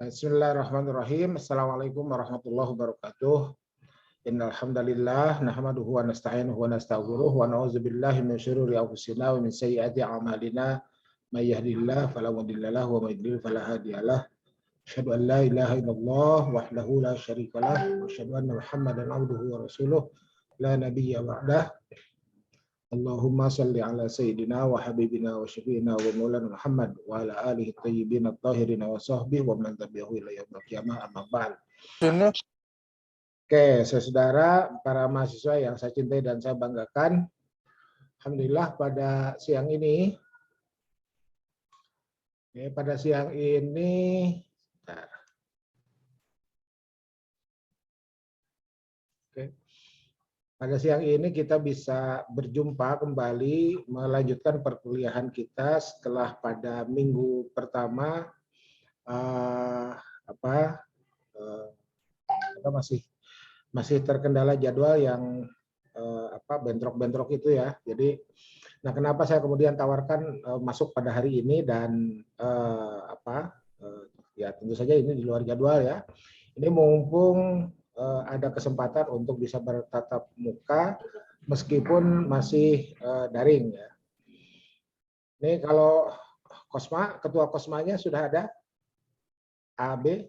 Bismillahirrahmanirrahim. Assalamualaikum warahmatullahi wabarakatuh. Innal hamdalillah nahmaduhu wa nasta'inuhu wa nastaghfiruh wa na'udzubillahi min syururi anfusina wa min sayyiati a'malina. May yahdihillahu fala mudilla lahu wa may yudlil fala hadiyalah. Asyhadu an la ilaha illallah wahdahu la syarikalah wa asyhadu anna Muhammadan abduhu wa rasuluh la nabiyya ba'dah. Allahumma salli ala sayyidina wa habibina wa syafiina wa maulana Muhammad wa ala alihi thayyibin at-tahirin wa sahbihi wa man tabi'ahu ila yaumil qiyamah amma ba'd. Oke, saudara para mahasiswa yang saya cintai dan saya banggakan, alhamdulillah pada siang ini pada siang ini kita bisa berjumpa kembali melanjutkan perkuliahan kita setelah pada minggu pertama masih terkendala jadwal yang bentrok-bentrok itu ya. Jadi, nah kenapa saya kemudian tawarkan masuk pada hari ini dan ya tentu saja ini di luar jadwal ya. Ini mumpung ada kesempatan untuk bisa bertatap muka meskipun masih daring ya. Ini kalau Kosma, ketua Kosmanya sudah ada? AB?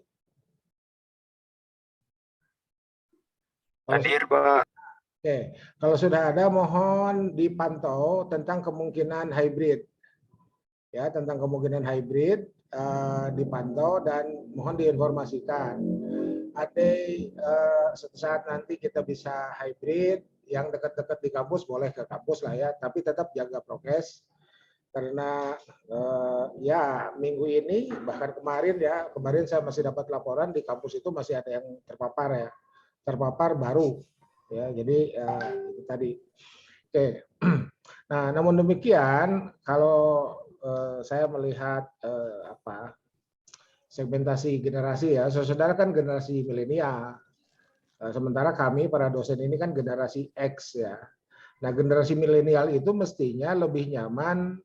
Hadir, Pak. Oke, kalau sudah ada mohon dipantau tentang kemungkinan hybrid. Ya, tentang kemungkinan hybrid dipantau dan mohon diinformasikan. Ada suatu saat nanti kita bisa hybrid, yang dekat-dekat di kampus boleh ke kampus lah ya, tapi tetap jaga prokes karena ya minggu ini bahkan kemarin saya masih dapat laporan di kampus itu masih ada yang terpapar baru ya, jadi itu tadi. Oke. Nah, namun demikian kalau saya melihat segmentasi generasi ya, saudara kan generasi milenial. Sementara kami para dosen ini kan generasi X ya. Nah, generasi milenial itu mestinya lebih nyaman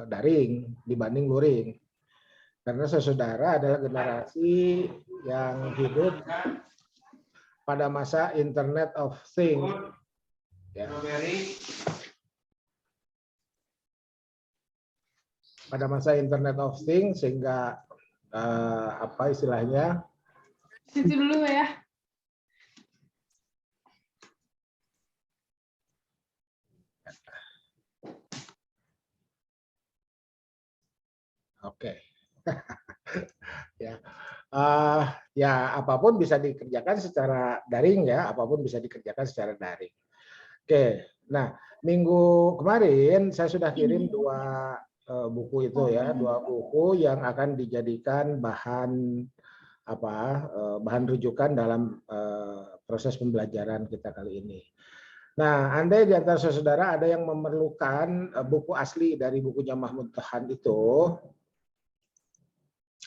daring dibanding luring. Karena saudara adalah generasi yang hidup pada masa Internet of Things. Ya. Pada masa Internet of Things sehingga apa istilahnya? Situ dulu ya. Oke. Ya. Ya apapun bisa dikerjakan secara daring ya, apapun bisa dikerjakan secara daring. Oke. Nah, minggu kemarin saya sudah kirim dua buku itu ya, dua buku yang akan dijadikan bahan rujukan dalam proses pembelajaran kita kali ini. Nah, andai di antara saudara ada yang memerlukan buku asli dari bukunya Mahmud Tohan itu,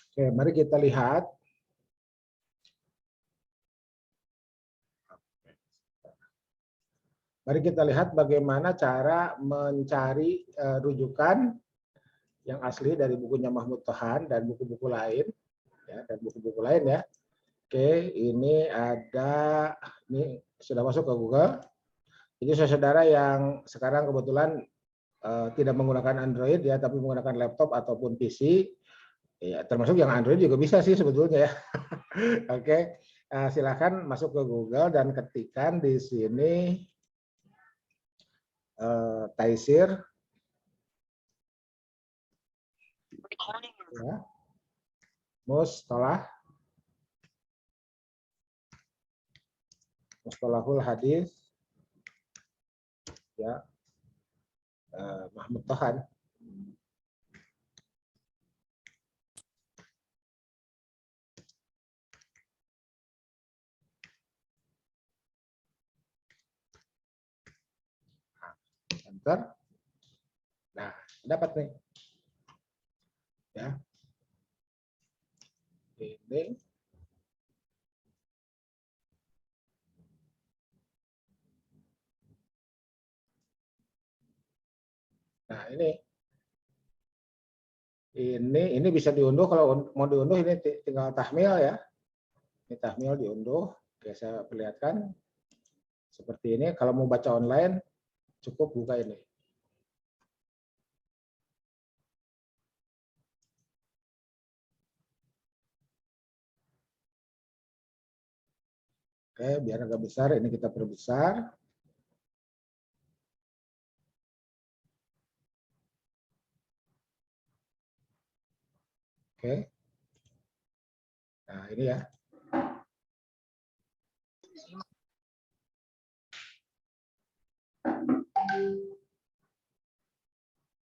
oke, mari kita lihat. Mari kita lihat bagaimana cara mencari rujukan yang asli dari bukunya Mahmud Tohan dan buku-buku lain ya, Oke, ini sudah masuk ke Google. Jadi saudara yang sekarang kebetulan tidak menggunakan Android ya, tapi menggunakan laptop ataupun PC, ya termasuk yang Android juga bisa sih sebetulnya ya. Oke, silakan masuk ke Google dan ketikkan di sini Taisir. Ya. Mustalahul hadis ya, Mahmud Tohan. Enter. Nah, dapat nih. Ya. Ini. Nah, ini. Ini bisa diunduh, kalau mau diunduh ini tinggal tahmil ya. Ini tahmil diunduh. Oke, saya perlihatkan. Seperti ini, kalau mau baca online cukup buka ini. Oke, biar agak besar, ini kita perbesar. Oke. Nah, ini ya.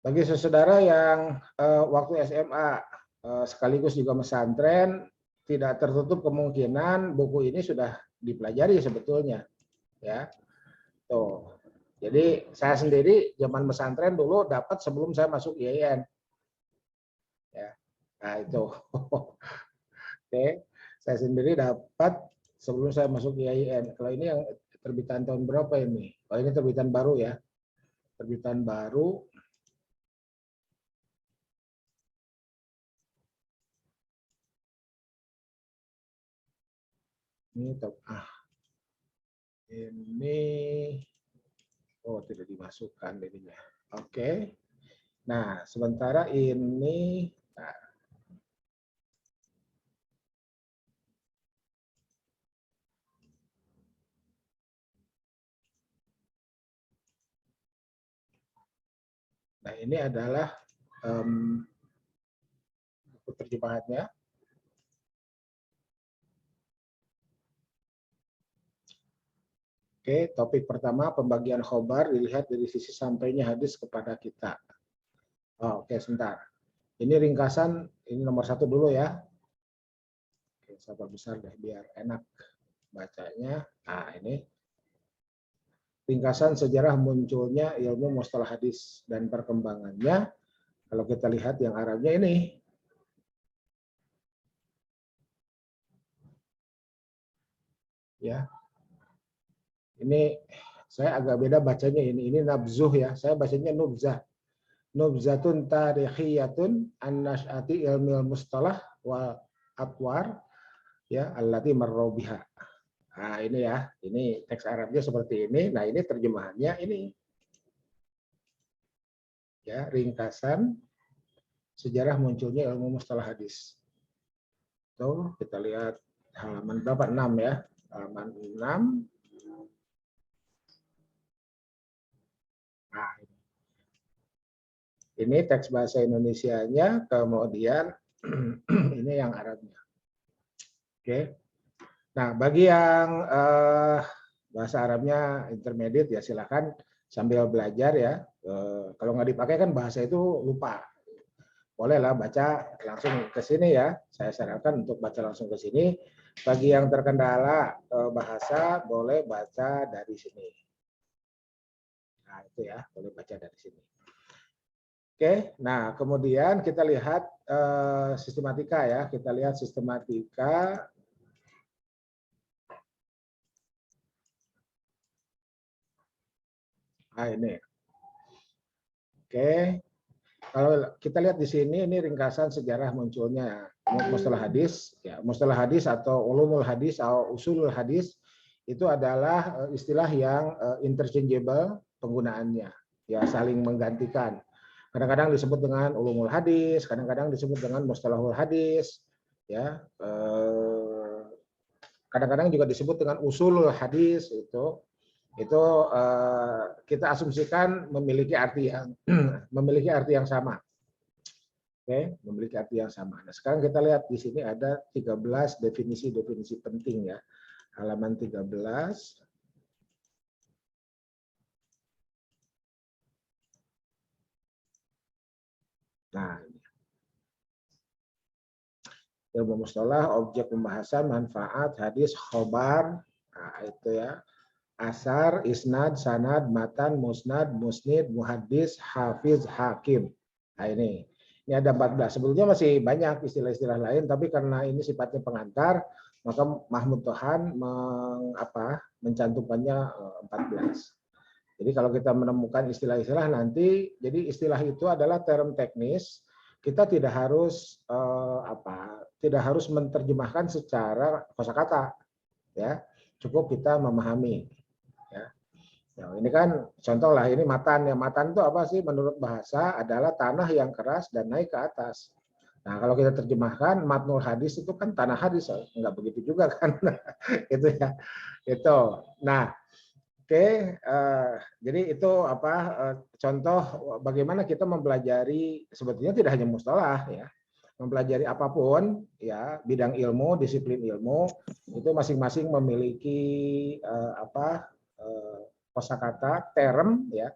Bagi saudara yang waktu SMA sekaligus juga pesantren, tidak tertutup kemungkinan buku ini sudah dipelajari sebetulnya, ya. Tuh. Jadi saya sendiri zaman pesantren dulu dapat sebelum saya masuk IAIN. Ya. Nah, itu. Oke. Saya sendiri dapat sebelum saya masuk IAIN. Kalau ini yang terbitan tahun berapa ini? Oh, ini terbitan baru ya. Terbitan baru. Ini ini oh tidak dimasukkan jadinya. Oke. Nah, sementara ini nah ini adalah buku terjemahannya. Oke, topik pertama pembagian khobar dilihat dari sisi sampainya hadis kepada kita. Oh, oke, sebentar. Ini ringkasan, ini nomor 1 dulu ya. Oke, sabar besar deh biar enak bacanya. Nah, ini ringkasan sejarah munculnya ilmu mustalah hadis dan perkembangannya. Kalau kita lihat yang Arabnya ini. Ya. Ini saya agak beda bacanya ini. Ini nabzuh ya. Saya bacanya nubzah. Nubzatun tarikhiyatun an-nash'ati ilmil mustalah wa atwar ya allati marra biha. Nah, ini ya. Ini teks Arabnya seperti ini. Nah, ini terjemahannya ini. Ya, ringkasan sejarah munculnya ilmu mustalah hadis. Tuh, kita lihat halaman berapa? 6 ya. Halaman 6. Nah, ini teks bahasa Indonesianya, kemudian ini yang Arabnya. Oke. Nah, bagi yang bahasa Arabnya intermediate ya silakan sambil belajar ya. Kalau nggak dipakai kan bahasa itu lupa. Bolehlah baca langsung ke sini ya. Saya sarankan untuk baca langsung ke sini. Bagi yang terkendala bahasa boleh baca dari sini. Nah, itu ya, boleh baca dari sini. Oke, nah kemudian kita lihat sistematika ya. Kita lihat sistematika. Nah, ini. Oke. Kalau kita lihat di sini ini ringkasan sejarah munculnya mustalah hadis, ya mustalah hadis atau ulumul hadis atau usulul hadis itu adalah istilah yang interchangeable penggunaannya, ya saling menggantikan. Kadang-kadang disebut dengan ulumul hadis, kadang-kadang disebut dengan mustalahul hadis, ya. Kadang-kadang juga disebut dengan usulul hadis itu kita asumsikan memiliki arti yang memiliki arti yang sama. Oke, memiliki arti yang sama. Nah, sekarang kita lihat di sini ada 13 definisi-definisi penting ya. Halaman 13. Nah, ilmu mustalah, objek pembahasan, manfaat, hadis, khobar, nah, itu ya. Asar, isnad, sanad, matan, musnad, musnid, muhaddis, hafiz, hakim. Nah, ini ada 14. Sebelumnya masih banyak istilah-istilah lain, tapi karena ini sifatnya pengantar, maka Mahmud Tohan mencantumkannya 14. Jadi kalau kita menemukan istilah-istilah nanti, jadi istilah itu adalah term teknis kita tidak harus tidak harus menerjemahkan secara kosakata, ya. Cukup kita memahami, ya. Ya, ini kan contoh lah, ini matan. Ya, matan itu apa sih menurut bahasa? Adalah tanah yang keras dan naik ke atas. Nah, kalau kita terjemahkan matnul hadis itu kan tanah hadis, nggak begitu juga kan? Itu ya, itu. Nah, oke, jadi itu contoh bagaimana kita mempelajari, sebetulnya tidak hanya mustalah ya, mempelajari apapun ya, bidang ilmu, disiplin ilmu itu masing-masing memiliki kosakata, term ya,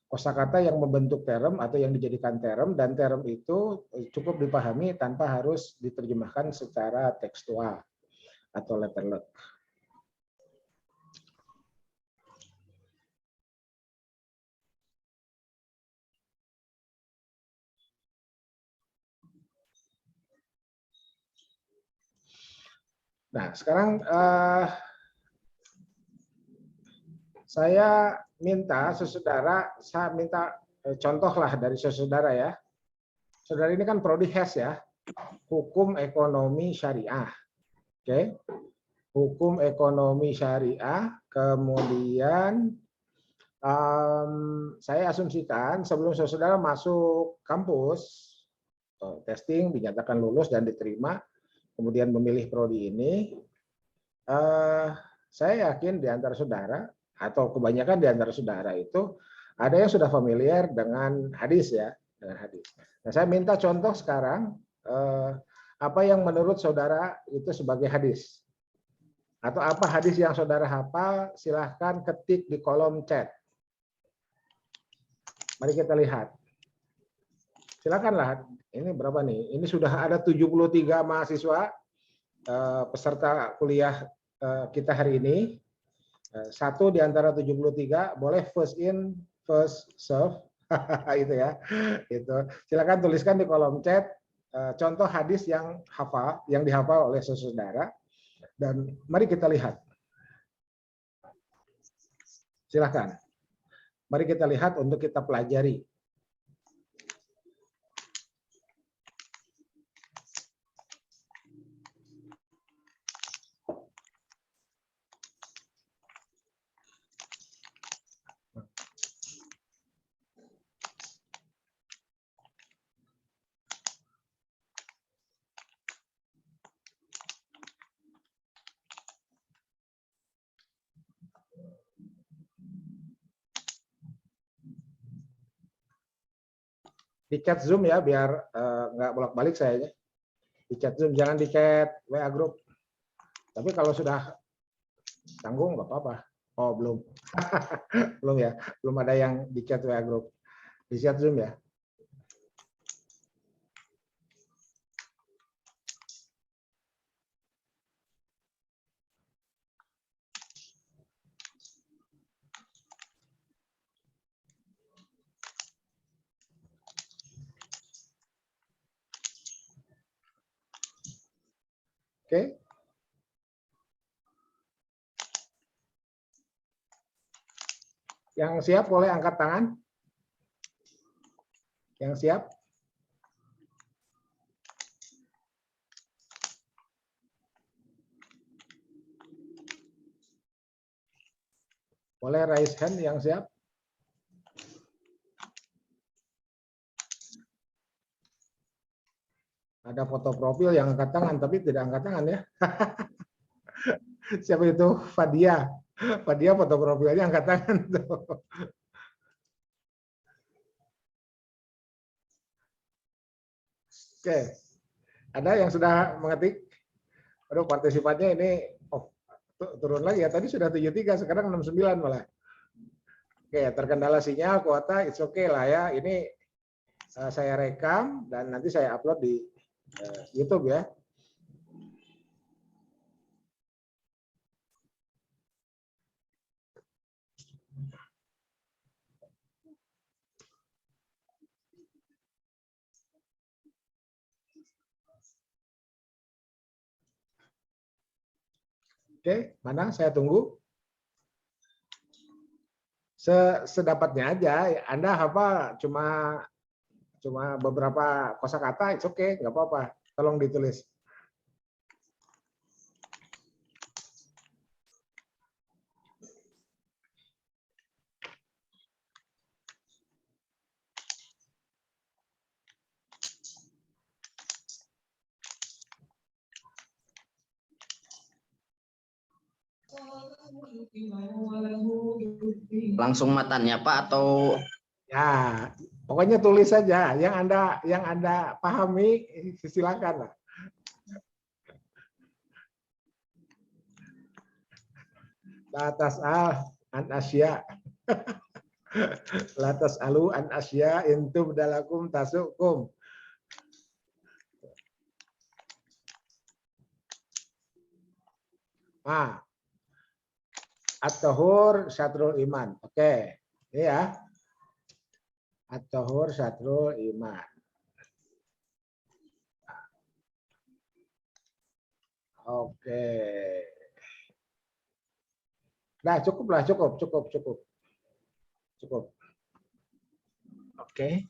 kosakata yang membentuk term atau yang dijadikan term, dan term itu cukup dipahami tanpa harus diterjemahkan secara tekstual atau letterlek. Nah, sekarang saya minta contoh lah dari saudara ya. Saudara ini kan prodi HES ya, hukum ekonomi syariah. Oke. Hukum ekonomi syariah, kemudian saya asumsikan sebelum saudara masuk kampus, testing, dinyatakan lulus dan diterima, kemudian memilih prodi ini, saya yakin di antara saudara atau kebanyakan di antara saudara itu ada yang sudah familiar dengan hadis ya, dengan hadis. Nah, saya minta contoh sekarang apa yang menurut saudara itu sebagai hadis, atau apa hadis yang saudara hafal, silahkan ketik di kolom chat. Mari kita lihat. Silakanlah. Ini berapa nih? Ini sudah ada 73 mahasiswa peserta kuliah kita hari ini. Satu di antara 73 boleh first in, first serve. Itu ya. Itu. Silakan tuliskan di kolom chat contoh hadis yang dihafal oleh saudara, dan mari kita lihat. Silakan. Mari kita lihat untuk kita pelajari. Di chat Zoom ya, biar nggak bolak-balik saya. Di chat Zoom, jangan di chat WA Group. Tapi kalau sudah tanggung nggak apa-apa. Oh, belum. Belum ya, belum ada yang di chat WA Group. Di chat Zoom ya. Oke. Yang siap boleh angkat tangan. Yang siap? Boleh raise hand yang siap? Ada foto profil yang angkat tangan, tapi tidak angkat tangan ya. Siapa itu? Fadia. Fadia foto profilnya angkat tangan. Oke. Ada yang sudah mengetik? Aduh, partisipannya ini turun lagi ya. Tadi sudah 73, sekarang 69 malah. Oke, terkendala sinyal, kuota, it's okay lah ya. Ini saya rekam dan nanti saya upload di YouTube ya. Oke, mana saya tunggu. Sedapatnya aja, Anda hafal cuma cuma beberapa kosakata, it's okay, nggak apa-apa. Tolong ditulis. Langsung matanya Pak atau Ya, pokoknya tulis saja yang Anda pahami, silakan lah. Latas an asya. Latas alu an asya intum dalakum tasukum. Nah, at-tahur syatrul iman. Oke. Ini ya. At-tahur syatrul iman. Oke. Nah, cukup. Oke.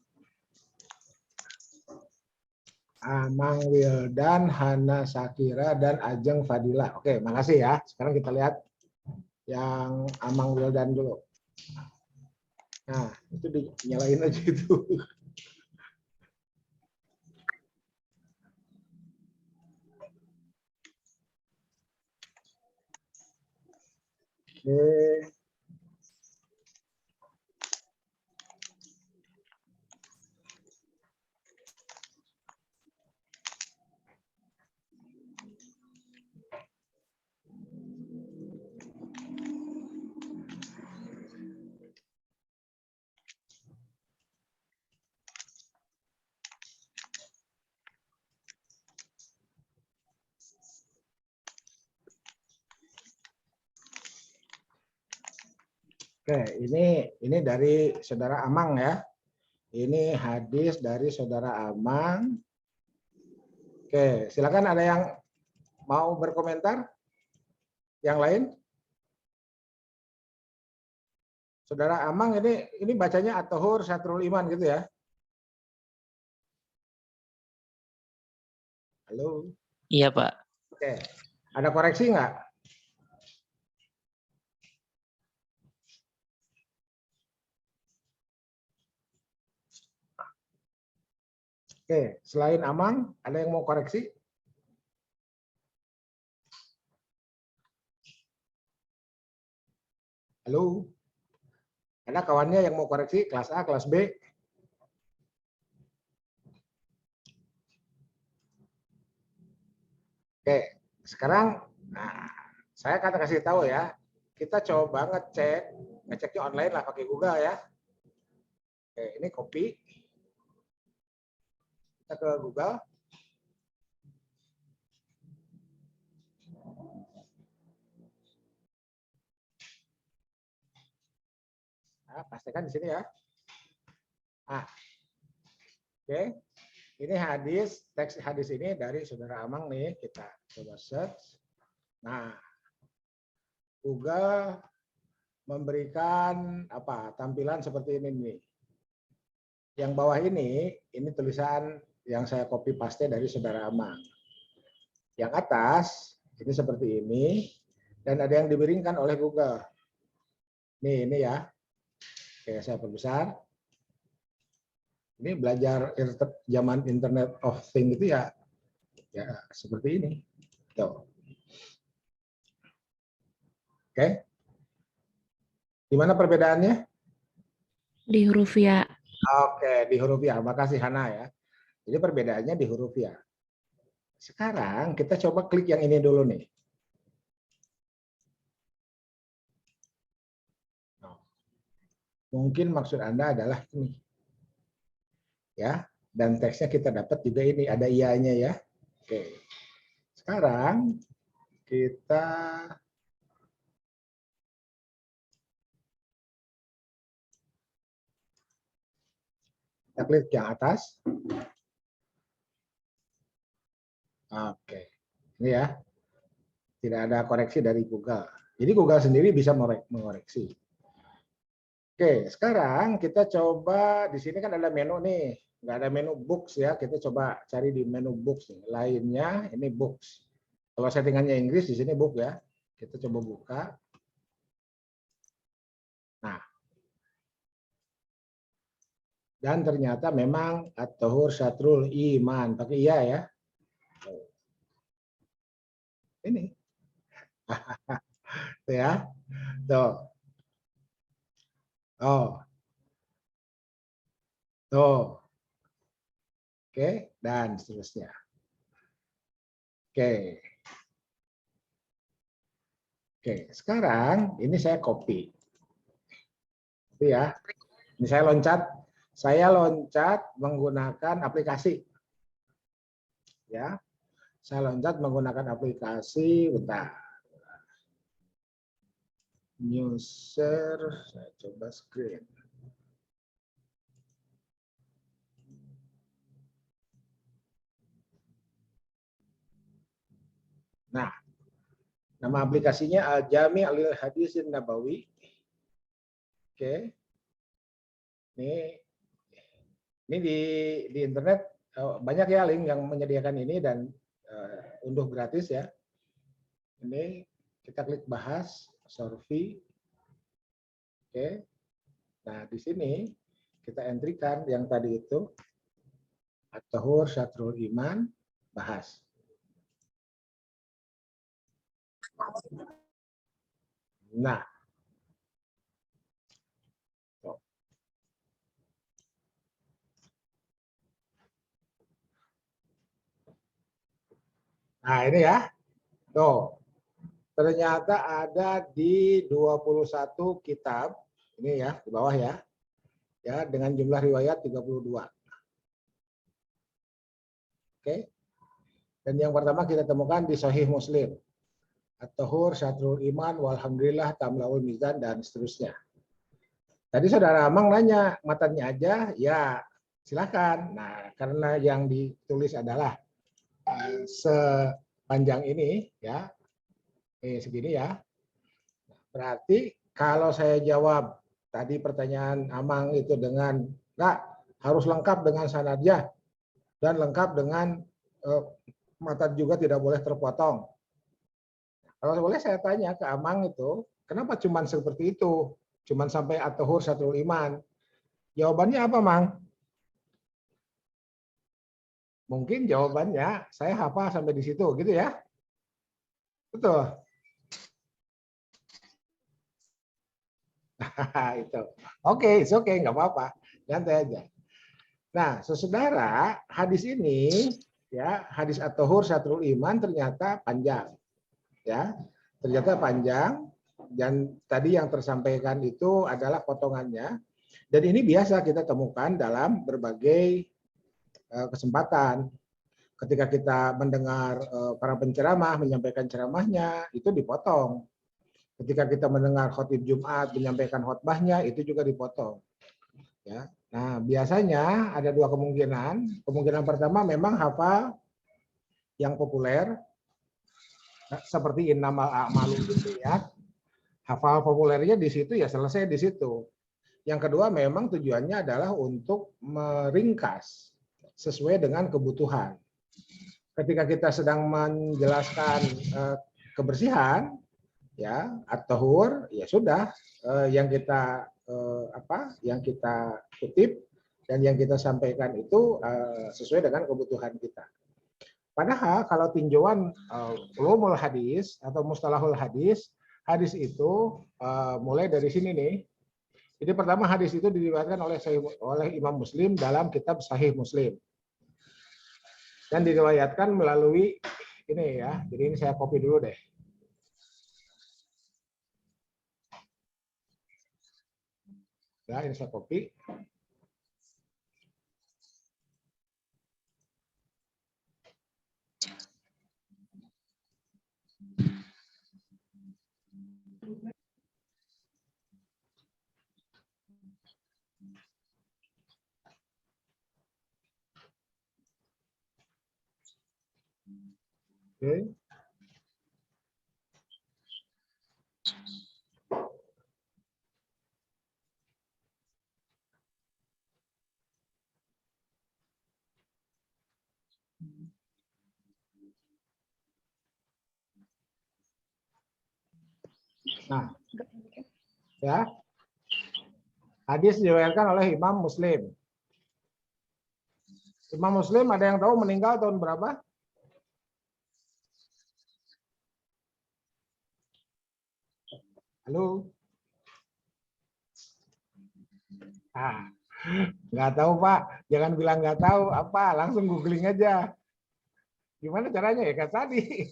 Amang Wildan, Hana Sakira, dan Ajeng Fadila. Oke, makasih ya. Sekarang kita lihat yang Amang Wildan dulu. Nah, itu dinyalain aja itu. Oke. Oke, ini dari Saudara Amang ya. Ini hadis dari Saudara Amang. Oke, silakan ada yang mau berkomentar? Yang lain? Saudara Amang ini bacanya at-tahur syatrul iman gitu ya. Halo. Iya, Pak. Oke. Ada koreksi nggak? Oke, selain Amang, ada yang mau koreksi? Halo? Ada kawannya yang mau koreksi kelas A, kelas B? Oke, sekarang saya akan kasih tahu ya. Kita coba ngeceknya online lah pakai Google ya. Oke, ini copy. Kita ke Google. Nah, pastikan di sini ya. Oke. Ini teks hadis ini dari Saudara Amang nih, kita coba search. Nah, Google memberikan tampilan seperti ini nih. Yang bawah ini tulisan yang saya copy paste dari Saudara Amang. Yang atas ini seperti ini, dan ada yang diberikan oleh Google. Ini ya. Oke, saya perbesar. Ini belajar zaman Internet of Things itu ya seperti ini. Tuh. Oke. Di mana perbedaannya? Di huruf ya. Oke, di huruf ya. Makasih Hana ya. Jadi perbedaannya di huruf ya. Sekarang kita coba klik yang ini dulu nih. Mungkin maksud Anda adalah ini. Ya, dan teksnya kita dapat juga ini, ada iya-nya ya. Oke. Sekarang kita klik yang atas. Oke. Ini ya. Tidak ada koreksi dari Google. Jadi Google sendiri bisa mengoreksi. Oke, sekarang kita coba di sini kan ada menu nih. nggak ada menu books ya. Kita coba cari di menu books nih. Lainnya ini books. Kalau settingannya Inggris di sini book ya. Kita coba buka. Nah, dan ternyata memang at-tahur syatrul iman. Pakai iya ya. Ini. Tuh ya. Tuh. Oh. Tuh. Oke, dan seterusnya. Oke. Oke, sekarang ini saya copy. Itu ya. Ini saya loncat. Saya loncat menggunakan aplikasi. Ya. Saya loncat menggunakan aplikasi, bentar. User, saya coba screen. Nah, nama aplikasinya Al-Jami' Lil Hadisin Nabawi. Oke. Ini di internet banyak ya link yang menyediakan ini dan unduh gratis ya. Ini kita klik bahas, Sorfi. Oke. Nah, di sini kita entrykan yang tadi itu at-tahur syatrul iman, bahas. Nah, ini ya. Tuh. Ternyata ada di 21 kitab. Ini ya, di bawah ya. Ya, dengan jumlah riwayat 32. Oke. Dan yang pertama kita temukan di Sahih Muslim. At-tahur syatrul iman walhamdulillah tamlaul mizan dan seterusnya. Tadi saudara Amang nanya matanya aja, ya silakan. Nah, karena yang ditulis adalah sepanjang ini ya, segini ya. Berarti kalau saya jawab tadi pertanyaan Amang itu dengan enggak harus lengkap dengan sanadnya dan lengkap dengan matan juga tidak boleh terpotong. Kalau boleh saya tanya ke Amang itu, kenapa cuman seperti itu? Cuman sampai at-tahur syatrul iman. Jawabannya apa, Mang? Mungkin jawabannya saya hafal sampai di situ, gitu ya? Betul. Itu. Oke, oke, nggak apa-apa. Santai aja. Nah, saudara, hadis ini ya, hadis at-tahur syatrul iman ternyata panjang. Ya. Ternyata panjang dan tadi yang tersampaikan itu adalah potongannya. Dan ini biasa kita temukan dalam berbagai kesempatan. Ketika kita mendengar para penceramah menyampaikan ceramahnya, itu dipotong. Ketika kita mendengar khotib Jumat menyampaikan khotbahnya, itu juga dipotong. Ya. Nah, biasanya ada dua kemungkinan. Kemungkinan pertama memang hafal yang populer, seperti innamal a'malu binniyat. Hafal populernya di situ ya selesai di situ. Yang kedua memang tujuannya adalah untuk meringkas sesuai dengan kebutuhan. Ketika kita sedang menjelaskan kebersihan, ya at-tahur, ya sudah yang kita yang kita kutip dan yang kita sampaikan itu sesuai dengan kebutuhan kita. Padahal kalau tinjauan ulumul hadis atau mustalahul hadis, hadis itu mulai dari sini nih. Jadi pertama hadis itu diriwayatkan oleh Imam Muslim dalam kitab Sahih Muslim. Dan diriwayatkan melalui ini ya. Jadi ini saya copy dulu deh. Ya, ini saya copy. Oke. Nah, ya. Hadis diriwayatkan oleh Imam Muslim. Imam Muslim ada yang tahu meninggal tahun berapa? Halo? Ah, nggak tahu Pak. Jangan bilang nggak tahu. Apa? Langsung googling aja. Gimana caranya ya? Kayak tadi.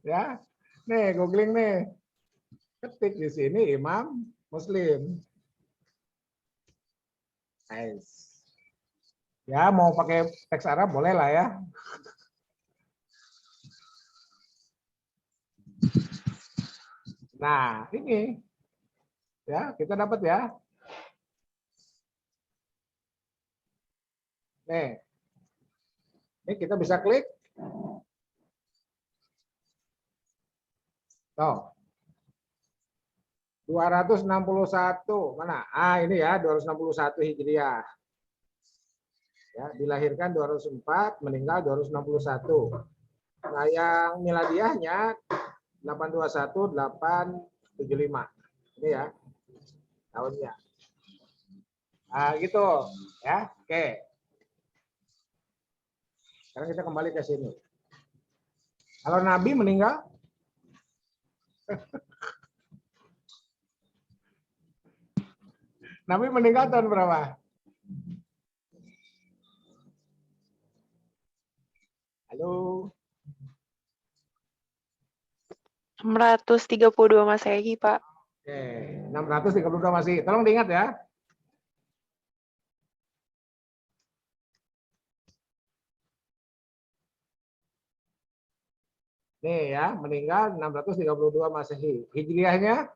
Ya, nih googling nih. Ketik di sini Imam Muslim. Nice. Ya, mau pakai teks Arab boleh lah ya. Nah, ini ya kita dapat ya. Nih, ini kita bisa klik. Tuh. 261 mana? Ah ini ya 261 Hijriah. Ya, dilahirkan 204, meninggal 261. Nah, yang miladiahnya 821 875. Ini ya tahunnya. Nah, gitu ya. Oke. Sekarang kita kembali ke sini. Kalau Nabi meninggal Nabi meninggal tahun berapa? Halo. 632 Masehi, Pak. Oke, 632 masih. Tolong diingat ya. Nih ya, meninggal 632 Masehi. Hijriahnya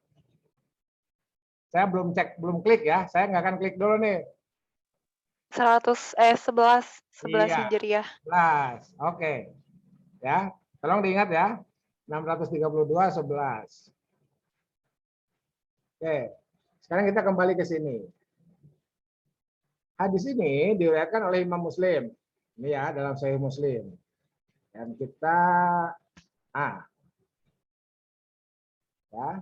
saya belum cek, belum klik ya. Saya nggak akan klik dulu nih. 11 Iya. Hijriah. 11. Oke. Ya, tolong diingat ya. 632 11. Oke. Sekarang kita kembali ke sini. Hadis ini diriwayatkan oleh Imam Muslim. Ini ya dalam Sahih Muslim. Dan kita ya.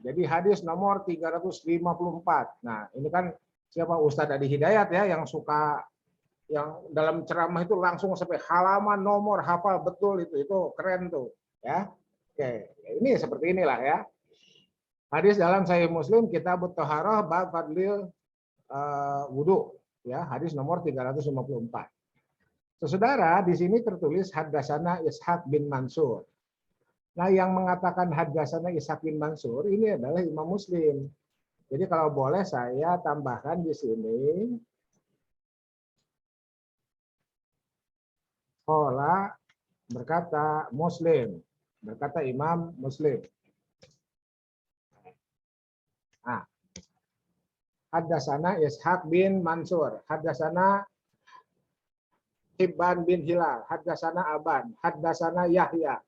Jadi hadis nomor 354. Nah, ini kan siapa Ustadz Adi Hidayat ya yang suka yang dalam ceramah itu langsung sampai halaman nomor hafal betul itu keren tuh ya. Oke, ini seperti inilah ya. Hadis dalam Sahih Muslim Kitab Thaharah bab fadlil wudu ya, hadis nomor 354. Saudara, di sini tertulis haddatsana Ishaq bin Mansur. Nah, yang mengatakan haddatsana Ishaq bin Mansur ini adalah Imam Muslim. Jadi kalau boleh saya tambahkan di sini qala berkata Muslim, berkata Imam Muslim. Nah, haddatsana Ishaq bin Mansur, haddatsana Hibban bin Hilal, haddatsana Aban, haddatsana Yahya,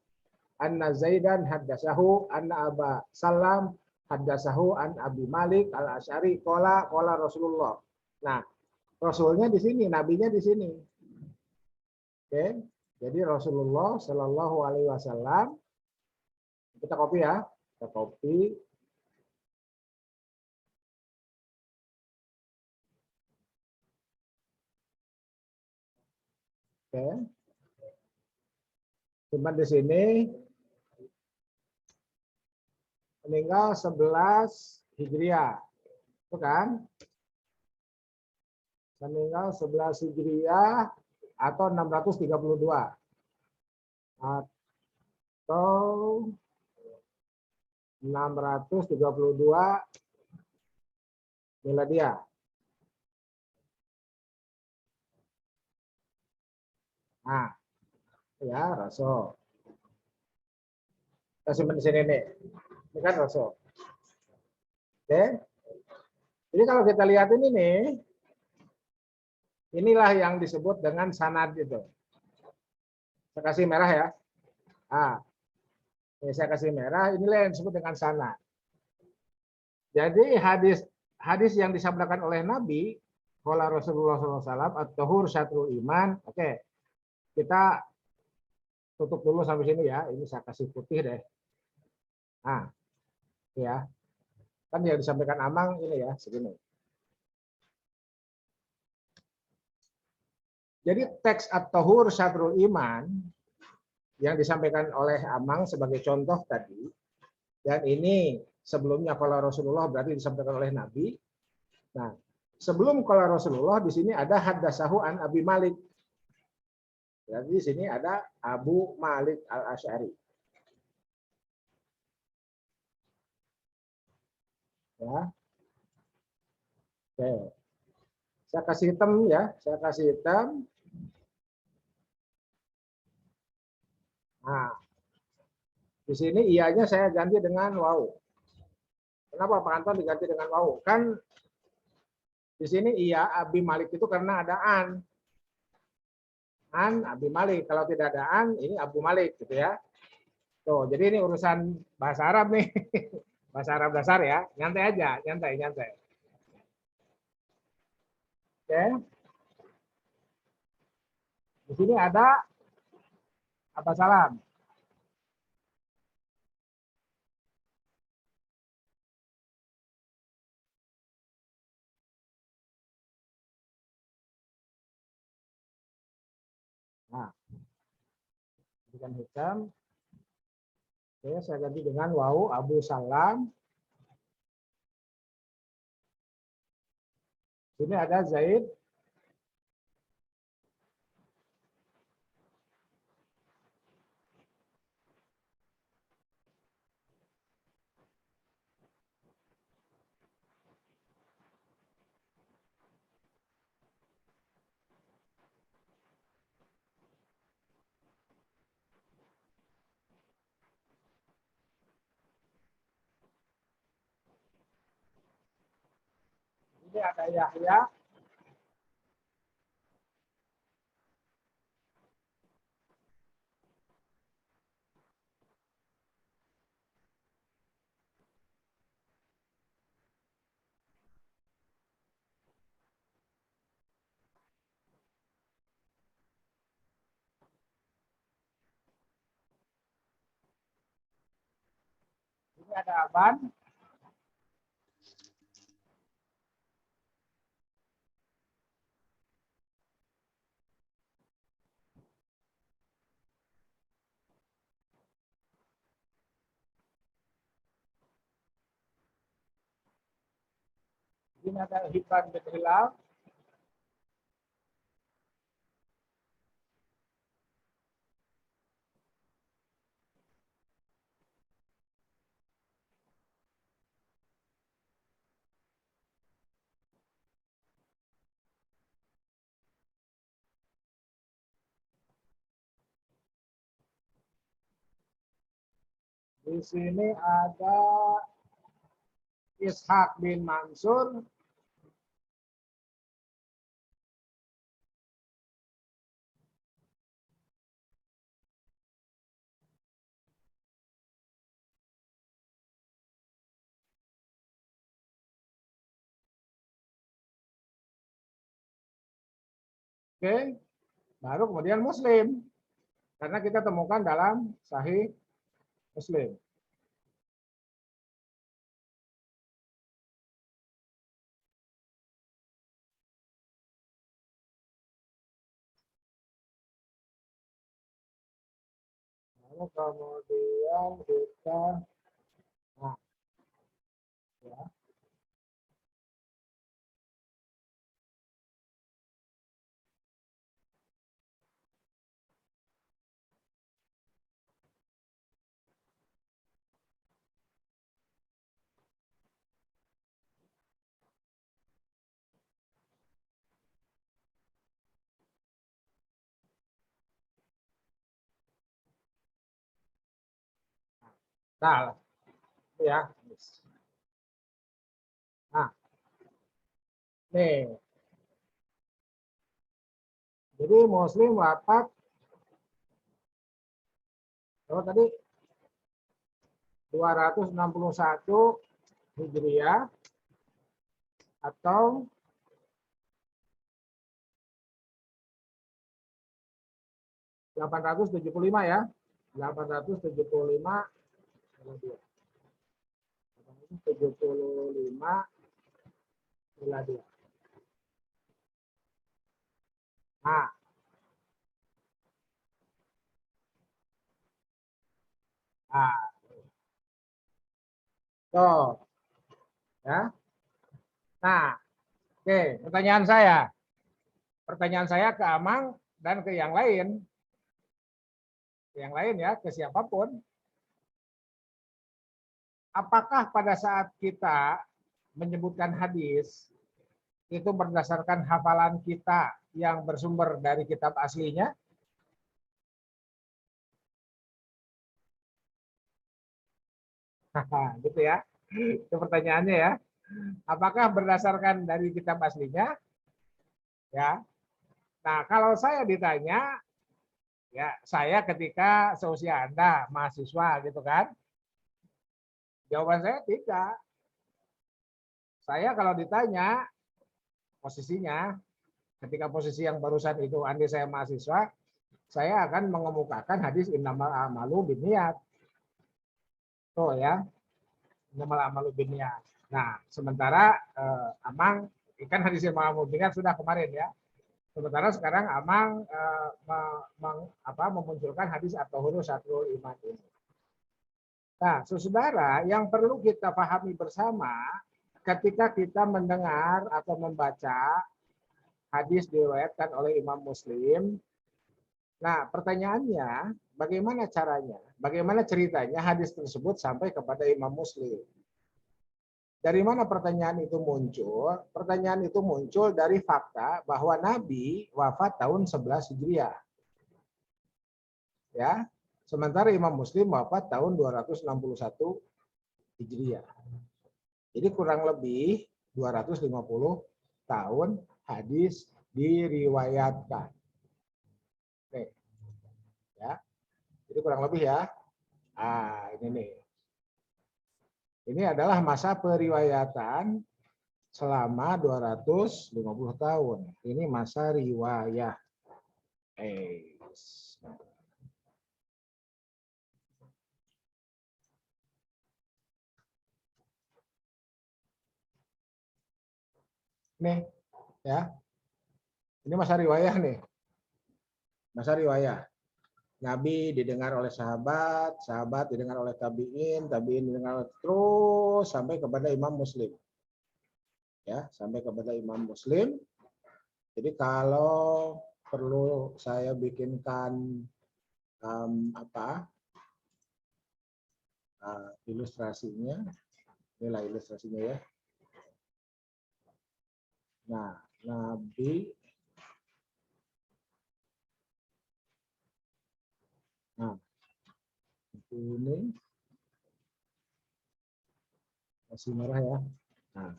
anna Zaidan haddatsahu anna Aba Salam haddatsahu an Abi Malik al-Asy'ari qala Rasulullah. Nah, rasulnya di sini, nabinya di sini. Oke. Jadi Rasulullah Shallallahu alaihi wasallam kita copy ya. Kita copy. Oke. Cuma di sini meninggal 11 Hijriah. Itu kan? Meninggal 11 Hijriah atau 632. Atau 632 Miladiah. Nah, ya Rasul. Kita simpan di sini nih. Ini kan Rasul. Oke. Jadi kalau kita lihat ini nih, inilah yang disebut dengan sanad itu. Saya kasih merah ya. Ini saya kasih merah, inilah yang disebut dengan sanad. Jadi hadis yang disabdakan oleh Nabi, qala Rasulullah SAW, at-tahur syatrul iman. Oke. Kita tutup dulu sampai sini ya. Ini saya kasih putih deh. Nah, ya. Kan yang disampaikan Amang ini ya, segini. Jadi teks at-tahur syatrul iman yang disampaikan oleh Amang sebagai contoh tadi, dan ini sebelumnya kalau Rasulullah berarti disampaikan oleh Nabi. Nah, sebelum kalau Rasulullah di sini ada haddasahu an Abi Malik. Jadi di sini ada Abu Malik al-Asy'ari. Ya. Oke. Saya kasih hitam ya, saya kasih hitam. Nah, di sini ianya saya ganti dengan waw. Kenapa Pak Anton diganti dengan waw? Kan di sini iya Abi Malik itu karena ada an. An Abi Malik. Kalau tidak ada an, ini Abu Malik gitu ya. Tuh, jadi ini urusan bahasa Arab nih. Bahasa Arab dasar ya. Nyantai aja, nyantai, nyantai. Oke. Di sini ada apa salam. Nah, dengan hitam. Oke, saya ganti dengan waw Abu Salam. Sini ada Zaid. Ini ada Yahya. Ini ada Aban. Ini ada Hibban bin Hilal. Di sini ada Ishak bin Mansur. Oke, baru kemudian Muslim. Karena kita temukan dalam Sahih Muslim. Lalu kemudian kita, nah, ya. Nah, ya. Nah, nih. Jadi Muslim wafat, oh, tadi 261 Hijriah atau 875 ya. 875. 75 bila 2. Nah, nah, tuh, ya. Nah, oke, pertanyaan saya ke Amang dan ke yang lain, ya, ke siapapun. Apakah pada saat kita menyebutkan hadis itu berdasarkan hafalan kita yang bersumber dari kitab aslinya? Gitu ya. Itu pertanyaannya ya. Apakah berdasarkan dari kitab aslinya? Ya. Nah, kalau saya ditanya, ya saya ketika seusia Anda, mahasiswa gitu kan, jawaban saya tidak. Saya kalau ditanya posisinya, ketika posisi yang barusan itu, andai saya mahasiswa, saya akan mengemukakan hadis innamal a'malu binniyat. Tuh ya, innamal a'malu binniyat. Nah, sementara Amang, ikan hadis innamal a'malu binniyat sudah kemarin ya. Sementara sekarang Amang memunculkan hadis at-tahuru syatrul iman ini. Nah, saudara, yang perlu kita pahami bersama ketika kita mendengar atau membaca hadis diriwayatkan oleh Imam Muslim. Nah, pertanyaannya, bagaimana caranya? Bagaimana ceritanya hadis tersebut sampai kepada Imam Muslim? Dari mana pertanyaan itu muncul? Pertanyaan itu muncul dari fakta bahwa Nabi wafat tahun 11 Hijriah. Ya. Sementara Imam Muslim wafat tahun 261 Hijriah. Jadi kurang lebih 250 tahun hadis diriwayatkan. Oke. Ya. Jadi kurang lebih ya. Ini nih. Ini adalah masa periwayatan selama 250 tahun. Ini masa riwayat. Nih, ya. Ini masa riwayat nih. Masa riwayat. Nabi didengar oleh sahabat, sahabat didengar oleh tabi'in, tabi'in didengar terus sampai kepada Imam Muslim. Ya, sampai kepada Imam Muslim. Jadi kalau perlu saya bikinkan ilustrasinya, inilah ilustrasinya ya. Nah, Nabi, nah ini masih merah ya. Nah,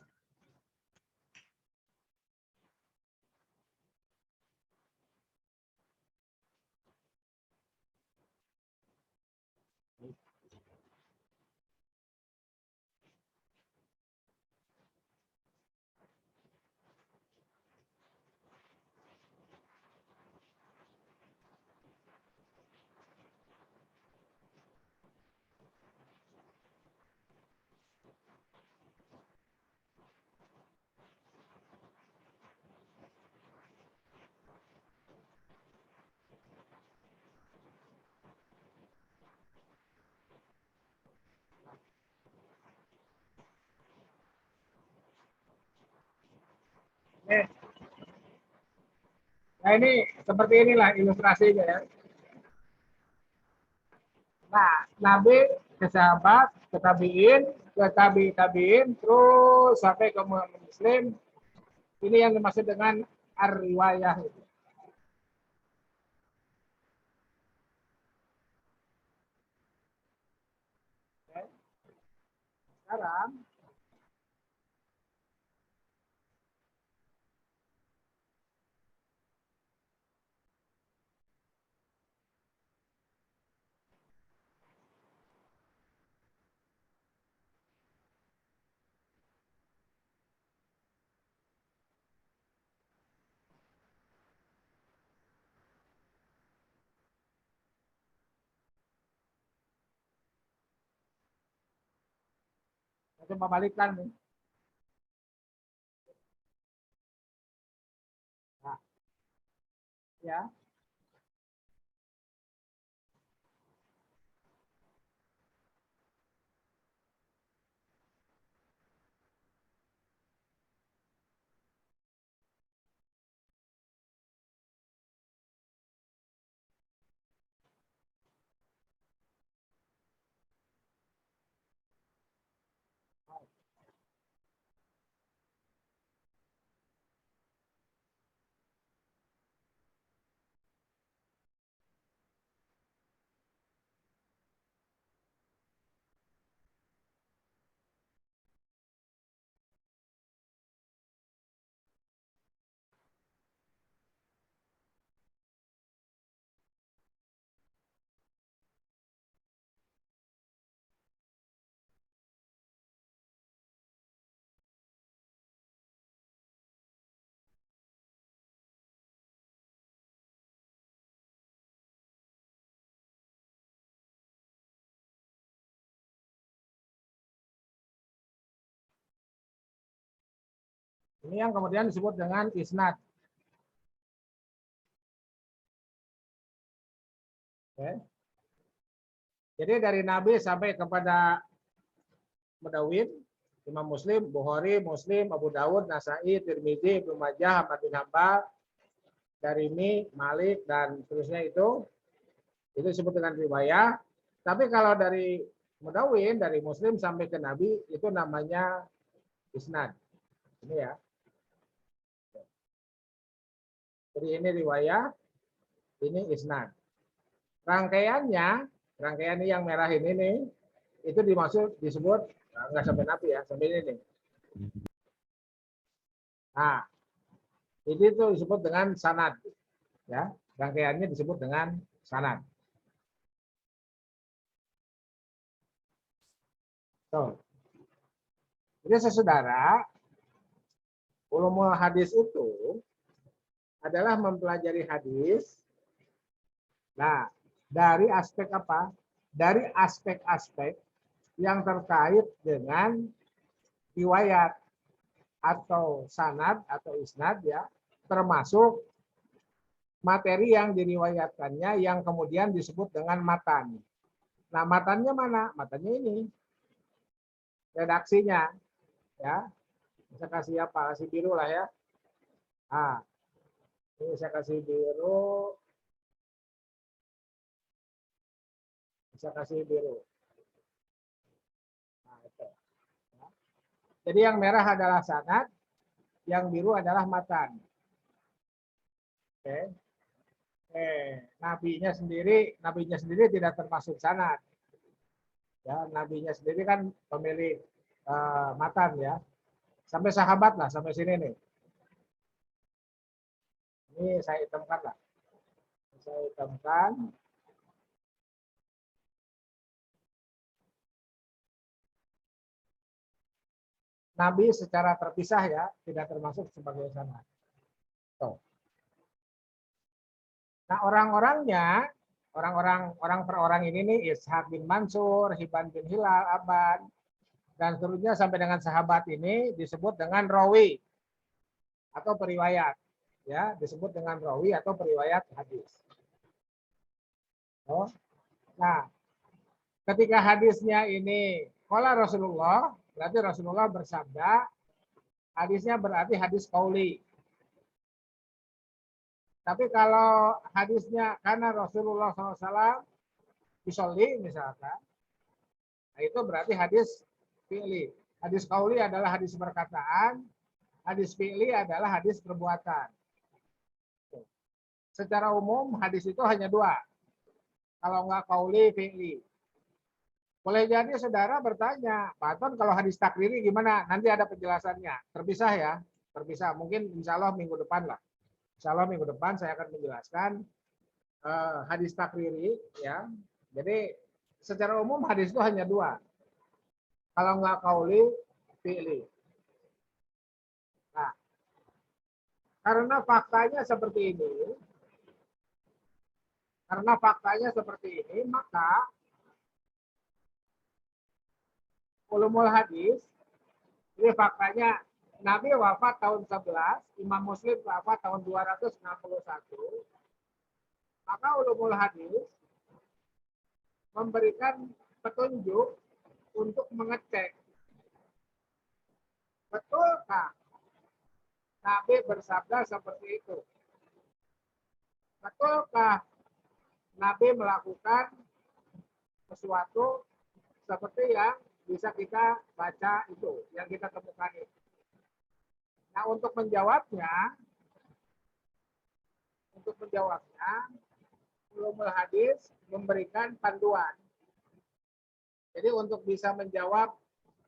nah ini seperti inilah ilustrasinya ya. Nah, Nabi ke sahabat, ke tabi'in, ke tabi'in, terus sampai ke Muslim. Ini yang dimaksud dengan ar-riwayah. Sekarang, Coba balikkan nih. Nah, ya. Ini yang kemudian disebut dengan isnad. Oke. Jadi dari Nabi sampai kepada Mudawin, Imam Muslim, Bukhari, Muslim, Abu Dawud, Nasai, Tirmidzi, Ibnu Majah, Ahmad bin Hambal, Darimi, Malik, dan seterusnya itu disebut dengan riwayat. Tapi kalau dari Mudawin, dari Muslim sampai ke Nabi, itu namanya isnad. Ini ya. Jadi ini riwayat, ini isnad. Rangkaiannya yang merah ini nih, itu disebut enggak sampai Nabi ya, sampai ini nih. Nah, ini tuh disebut dengan sanad, ya. Rangkaiannya disebut dengan sanad. Tuh. Jadi saudara, ulumul hadis itu adalah mempelajari hadis. Nah, dari aspek apa? Dari aspek-aspek yang terkait dengan riwayat atau sanad atau isnad ya, termasuk materi yang diriwayatkannya yang kemudian disebut dengan matan. Nah, matannya mana? Matannya ini. Redaksinya ya. Bisa kasih apa? Kasih biru lah ya. Nah, ini saya kasih biru. Bisa kasih biru. Nah, itu. Jadi yang merah adalah sanad, yang biru adalah matan. Oke. Nabinya sendiri tidak termasuk sanad. Ya, nabinya sendiri kan pemilik matan ya. Sampai sahabat lah, sampai sini nih. Ini saya hitamkan lah. Saya hitamkan. Nabi secara terpisah ya, tidak termasuk sebagai sanad. Nah, orang per orang ini nih, Ishaq bin Mansur, Hibban bin Hilal, Aban, dan seterusnya sampai dengan sahabat ini disebut dengan rawi atau periwayat. Ya, disebut dengan rawi atau periwayat hadis. Oh. Nah, ketika hadisnya ini qala Rasulullah, berarti Rasulullah bersabda, hadisnya berarti hadis qauli. Tapi kalau hadisnya karena Rasulullah SAW disolli misalkan, nah itu berarti hadis fi'li. Hadis qauli adalah hadis perkataan, hadis fi'li adalah hadis perbuatan. Secara umum hadis itu hanya dua. Kalau enggak qauli, fi'li. Boleh jadi saudara bertanya, Pak Anton kalau hadis takriri gimana? Nanti ada penjelasannya. Terpisah ya, terpisah. Mungkin insya Allah minggu depan lah. Insya Allah minggu depan saya akan menjelaskan hadis takriri ya. Jadi secara umum hadis itu hanya dua. Kalau enggak qauli, fi'li. Nah, karena faktanya seperti ini, maka ulumul hadis Jadi faktanya Nabi wafat tahun 11, Imam Muslim wafat tahun 261. Maka ulumul hadis memberikan petunjuk untuk mengecek betulkah Nabi bersabda seperti itu. Betulkah Nabi melakukan sesuatu seperti yang bisa kita baca itu, yang kita temukan itu. Nah, untuk menjawabnya, ulumul hadis memberikan panduan. Jadi untuk bisa menjawab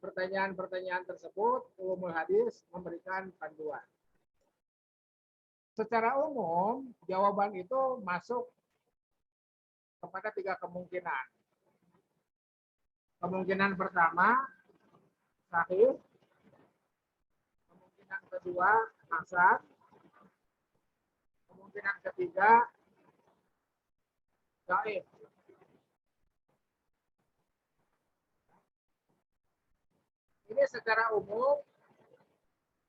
pertanyaan-pertanyaan tersebut, ulumul hadis memberikan panduan. Secara umum, jawaban itu masuk kepada 3 kemungkinan. Kemungkinan pertama, sahih. Kemungkinan kedua, hasan. Kemungkinan ketiga, dhaif. Ini secara umum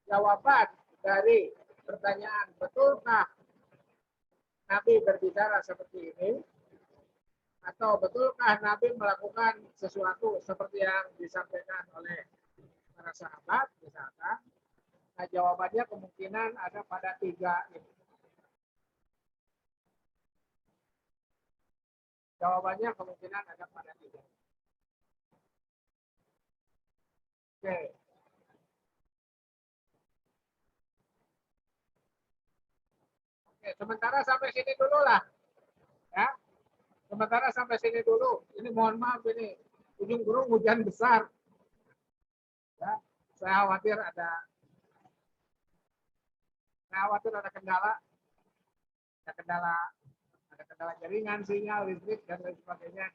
jawaban dari pertanyaan betulkah Nabi berbicara seperti ini, atau betulkah Nabi melakukan sesuatu seperti yang disampaikan oleh para sahabat misalkan. Nah, jawabannya kemungkinan ada pada 3 ini. Jawabannya kemungkinan ada pada 3. Oke. Oke, sementara sampai sini dulu lah. Ya. Sementara sampai sini dulu. Ini mohon maaf ini ujung burung hujan besar. Ya, saya khawatir ada kendala. Ada kendala jaringan, sinyal, listrik dan lain sebagainya.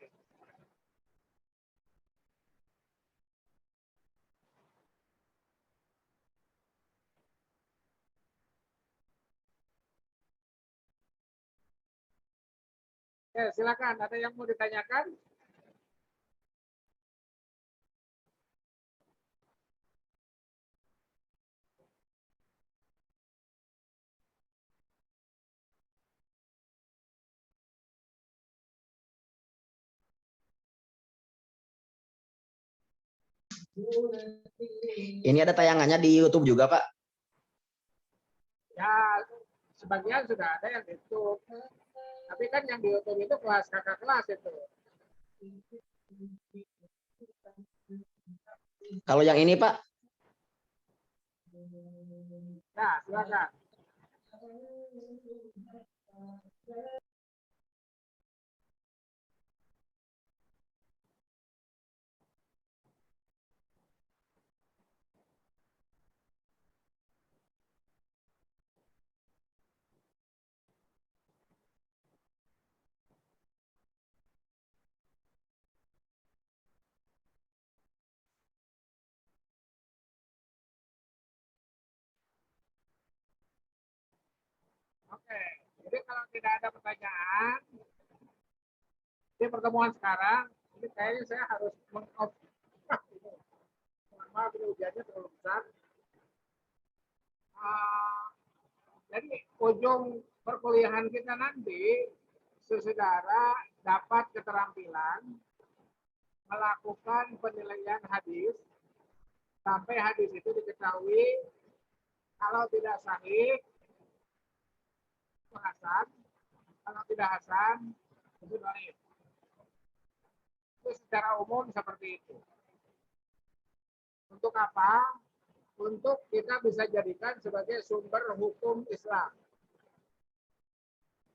Oke, silakan. Ada yang mau ditanyakan? Ini ada tayangannya di YouTube juga, Pak. Ya, sebagian sudah ada yang di YouTube. Tapi kan yang di YouTube itu kelas kakak kelas itu. Kalau yang ini, Pak, Nah, silakan. Oke, jadi kalau tidak ada pertanyaan di pertemuan sekarang, ini kayaknya saya harus meng-off. Mohon maaf, ini hujannya terlalu besar. Jadi ujung perkuliahan kita nanti, saudara dapat keterampilan melakukan penilaian hadis sampai hadis itu diketahui kalau tidak sahih itu hasan, kalau tidak hasan itu dhaif. Itu secara umum seperti itu. Untuk apa? Untuk kita bisa jadikan sebagai sumber hukum Islam.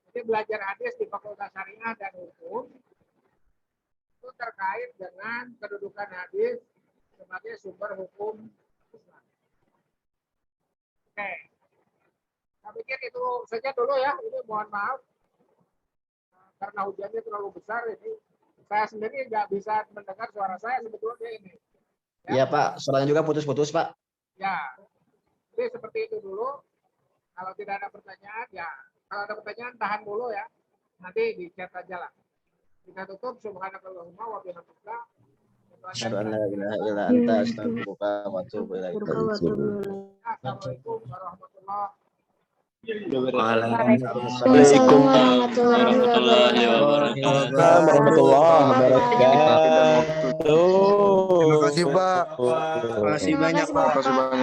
Jadi belajar hadis di Fakultas Syariah dan Hukum itu terkait dengan kedudukan hadis sebagai sumber hukum Islam. Oke. Saya pikir itu saja dulu ya. Ini mohon maaf karena hujannya terlalu besar ini. Saya sendiri nggak bisa mendengar suara saya sebetulnya ini. iya, Pak. Suaranya juga putus-putus, Pak. Ya, jadi seperti itu dulu. Kalau tidak ada pertanyaan, ya kalau ada pertanyaan tahan dulu ya. Nanti di chat aja lah. Kita tutup. Subhanakallahumma wa bihamdika. Asyhadu an la ilaha illa anta astaghfiruka wa atubu ilaik. Assalamualaikum warahmatullahi Waalaikumsalam warahmatullahi wabarakatuh. Warahmatullahi wabarakatuh. Terima kasih, Pak. Terima kasih banyak, Pak. Terima kasih banyak.